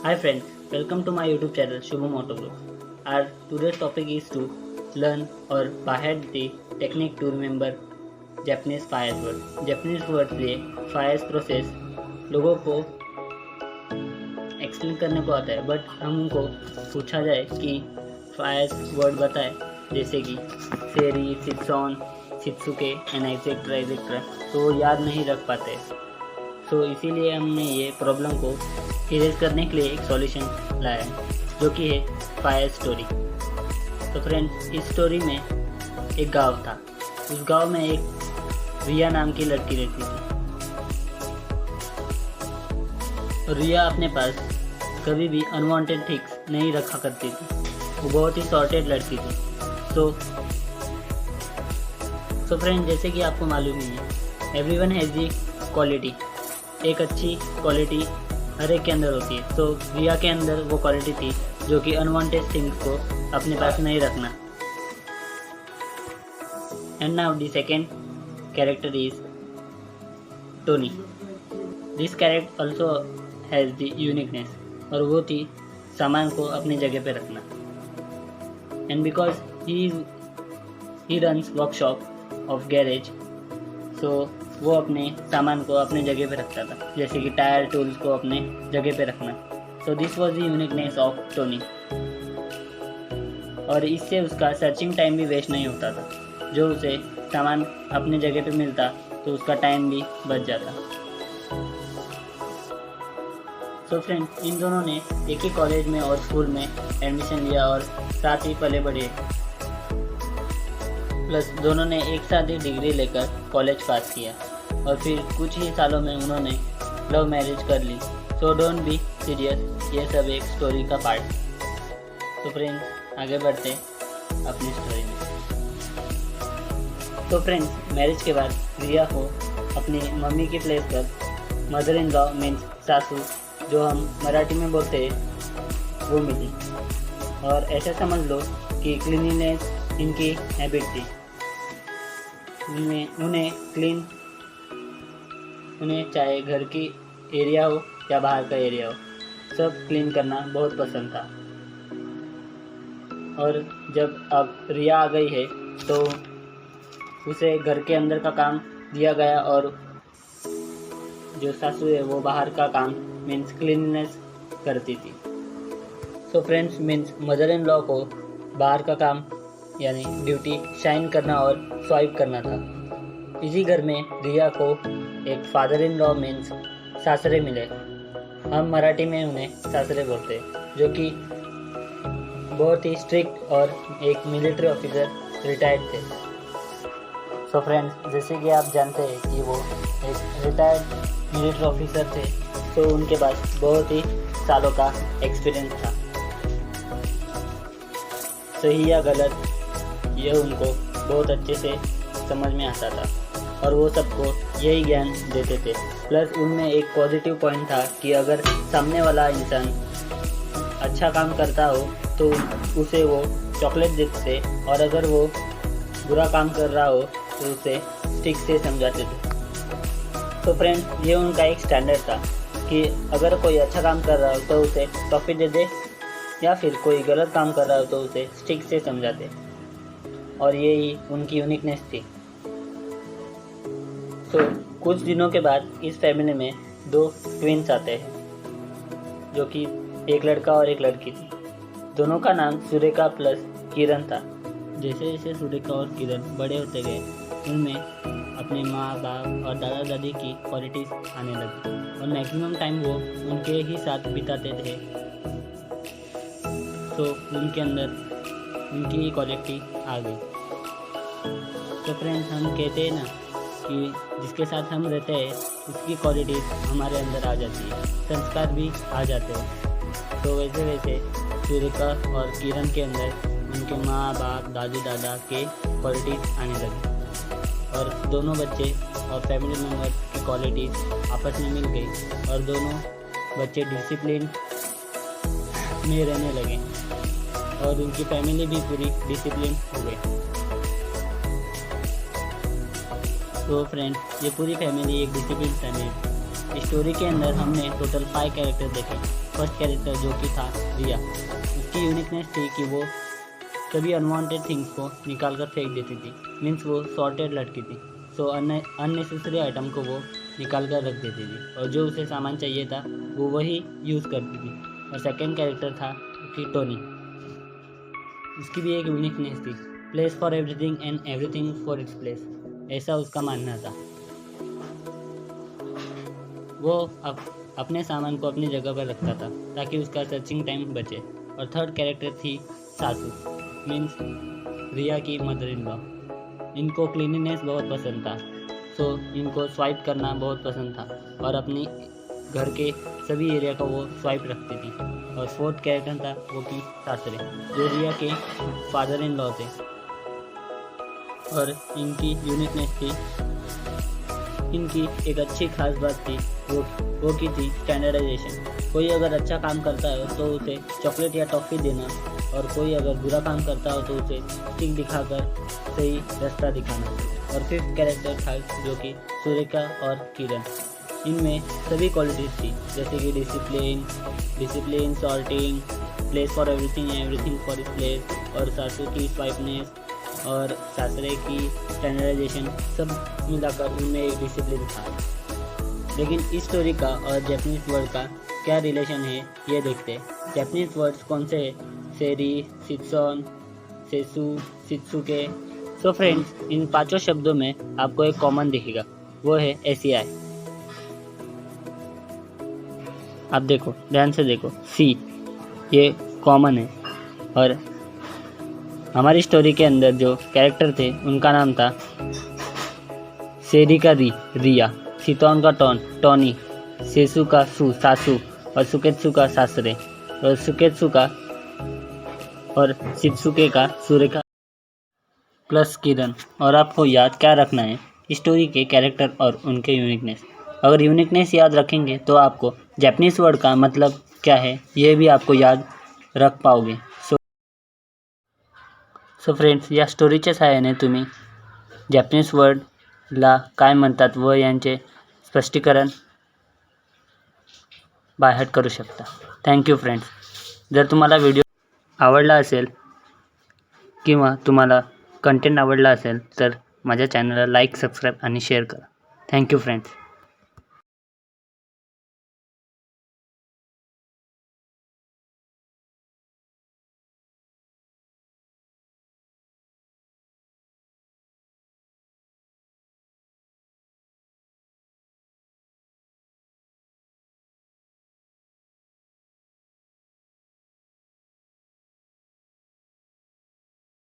Hi friends, welcome to my YouTube channel Shubham Autogroup. Our today's topic is to learn or by head the technique to remember Japanese fires word. Japanese word से fires process लोगों को explain करने को आता है, but हम उनको पूछा जाए कि फायर्स वर्ड बताए, जैसे कि सेरी, सिप्सॉन, शिप्सुके एंड एक्सेट्रा, तो याद नहीं रख पाते। तो इसीलिए हमने ये प्रॉब्लम को इरेज करने के लिए एक सॉल्यूशन लाया है, जो कि है फायर स्टोरी। तो फ्रेंड्स, इस स्टोरी में एक गांव था। उस गांव में एक रिया नाम की लड़की रहती थी। रिया अपने पास कभी भी अनवांटेड थिंग्स नहीं रखा करती थी। वो बहुत ही सॉर्टेड लड़की थी। तो फ्रेंड, जैसे कि आपको मालूम ही है, एवरीवन हैज़ दी क्वालिटी। एक अच्छी क्वालिटी हर एक के अंदर होती है। तो रिया के अंदर वो क्वालिटी थी जो कि अनवांटेड थिंग्स को अपने पास नहीं रखना। And now the second character is Tony. This character also has the uniqueness, और वो थी सामान को अपनी जगह पे रखना। And because he runs workshop of garage, so वो अपने सामान को अपने जगह पे रखता था, जैसे कि टायर, टूल्स को अपने जगह पे रखना। So this was the uniqueness of Tony. और इससे उसका सर्चिंग टाइम भी वेस्ट नहीं होता था। जो उसे सामान अपने जगह पे मिलता तो उसका टाइम भी बच जाता। तो फ्रेंड्स, इन दोनों ने एक ही कॉलेज में और स्कूल में एडमिशन लिया और साथ ही पले बढ़े। प्लस दोनों ने एक साथ ही डिग्री लेकर कॉलेज पास किया, और फिर कुछ ही सालों में उन्होंने लव मैरिज कर ली। सो डोंट बी सीरियस, ये सब एक स्टोरी का पार्ट। तो फ्रेंड्स, आगे बढ़ते अपनी स्टोरी में। तो फ्रेंड्स, मैरिज के बाद रिया को अपनी मम्मी की प्लेस पर मदर इन लॉ मीन्स सासू, जो हम मराठी में बोलते हैं, वो मिली। और ऐसा समझ लो कि क्लीनिनेस इनकी हैबिट थी। उन्हें चाहे घर की एरिया हो या बाहर का एरिया हो, सब क्लीन करना बहुत पसंद था। और जब अब रिया आ गई है तो उसे घर के अंदर का काम दिया गया, और जो सासू है वो बाहर का काम मीन्स क्लीननेस करती थी। So friends, means mother in law को बाहर का काम यानी ड्यूटी शाइन करना और स्वाइप करना था। इसी घर में रिया को एक फादर इन लॉ मीन्स सासरे मिले। हम मराठी में उन्हें सासरे बोलते हैं, जो कि बहुत ही स्ट्रिक्ट और एक मिलिट्री ऑफिसर रिटायर्ड थे। सो फ्रेंड्स, जैसे कि आप जानते हैं कि वो एक रिटायर्ड मिलिट्री ऑफिसर थे, तो उनके पास बहुत ही सालों का एक्सपीरियंस था। सही या गलत यह उनको बहुत अच्छे से समझ में आता था, और वो सबको यही ज्ञान देते थे। प्लस उनमें एक पॉजिटिव पॉइंट था कि अगर सामने वाला इंसान अच्छा काम करता हो तो उसे वो चॉकलेट देते थे, और अगर वो बुरा काम कर रहा हो तो उसे स्टिक से समझाते थे। तो फ्रेंड्स, ये उनका एक स्टैंडर्ड था कि अगर कोई अच्छा काम कर रहा हो तो उसे टॉफी दे दे, या फिर कोई गलत काम कर रहा हो तो उसे स्टिक से समझाते। और ये ही उनकी यूनिकनेस थी। तो कुछ दिनों के बाद इस फैमिली में 2 ट्विन्स आते हैं, जो कि एक लड़का और एक लड़की थी। दोनों का नाम सुरेखा प्लस किरण था। जैसे जैसे सुरेखा और किरण बड़े होते गए, उनमें अपने माँ बाप और दादा दादी की क्वालिटीज़ आने लगी, और मैक्सिमम टाइम वो उनके ही साथ बिताते थे। तो उनके अंदर उनकी ही क्वालिटी आ गई। तो फ्रेंड्स, हम कहते हैं ना कि जिसके साथ हम रहते हैं उसकी क्वालिटीज़ हमारे अंदर आ जाती है, संस्कार भी आ जाते हैं। तो वैसे वैसे सुरेखा और किरण के अंदर उनके माँ बाप, दादी दादा के क्वालिटीज़ आने लगी, और दोनों बच्चे और फैमिली मेम्बर की क्वालिटीज़ आपस में मिल गई, और दोनों बच्चे डिसिप्लिन में रहने लगे, और उनकी फैमिली भी पूरी डिसिप्लिन हो गई। तो फ्रेंड्स, ये पूरी फैमिली एक डिसिप्लिन फैमिली। स्टोरी के अंदर हमने टोटल 5 कैरेक्टर देखे। फर्स्ट कैरेक्टर जो कि था रिया, उसकी यूनिकनेस थी कि वो सभी अनवांटेड थिंग्स को निकाल कर फेंक देती थी। मीन्स वो सॉर्टेड लड़की थी, सो अननेसेसरी आइटम को वो निकाल कर रख देती थी और जो उसे सामान चाहिए था वो वही यूज़ करती थी। और सेकेंड कैरेक्टर था कि टोनी, उसकी भी एक यूनिकनेस थी, place for everything and everything for its place, ऐसा उसका मानना था। वो अपने सामान को अपनी जगह पर रखता था ताकि उसका सर्चिंग टाइम बचे। और थर्ड कैरेक्टर थी सासू, मीन्स रिया की मदर इन लॉ। इनको क्लीनिनेस बहुत पसंद था, सो इनको स्वाइप करना बहुत पसंद था और अपनी घर के सभी एरिया का वो स्वाइप रखती थी। और फोर्थ कैरेक्टर था वो की सासरे, जो रिया के फादर इन लॉ थे और इनकी यूनिकनेस थी, इनकी एक अच्छी खास बात थी वो की थी स्टैंडर्डाइजेशन। कोई अगर अच्छा काम करता है तो उसे चॉकलेट या टॉफ़ी देना, और कोई अगर बुरा काम करता हो तो उसे स्टिक दिखाकर सही रास्ता दिखाना। और फिफ्थ कैरेक्टर था जो कि सुरेखा और किरण। इनमें सभी क्वालिटीज़ थी, जैसे कि discipline, sorting, place for everything for इस प्लेस, और सासू की स्वाइपनेस और सासरे की स्टैंडर्डाइजेशन, सब मिलाकर उनमें एक डिसिप्लिन था। लेकिन इस स्टोरी का और जापानीज वर्ड का क्या रिलेशन है ये देखते हैं। जापानीज वर्ड्स कौन से हैं? सेरी, सित्सोन, सेसु, सित्सुके। सो फ्रेंड्स, इन पांचों शब्दों में आपको एक कॉमन दिखेगा, वो है एसीआई। आप देखो, ध्यान से देखो, सी ये कॉमन है। और हमारी स्टोरी के अंदर जो कैरेक्टर थे उनका नाम था सेरी का रिया, सितोन का टोनी, सेसु का सासू, और सुकेत्सु का सासरे, और सुकेत्सु का और शित्सुके का सुरेखा प्लस किरण। और आपको याद क्या रखना है? स्टोरी के कैरेक्टर और उनके यूनिकनेस। अगर यूनिकनेस याद रखेंगे तो आपको जापानीज वर्ड का मतलब क्या है ये भी आपको याद रख पाओगे। सो फ्रेंड्स, या स्टोरीच्या सहाय्याने तुम्ही जापानीज वर्डला काय म्हणतात व यांचे स्पष्टीकरण बायहार्ट करू शकता। Thank you friends. जर तुम्हाला व्हिडिओ आवडला असेल किंवा तुम्हाला कंटेंट आवडला असेल तर माझ्या चॅनलला लाईक, सबस्क्राईब आणि शेअर करा. Thank you friends.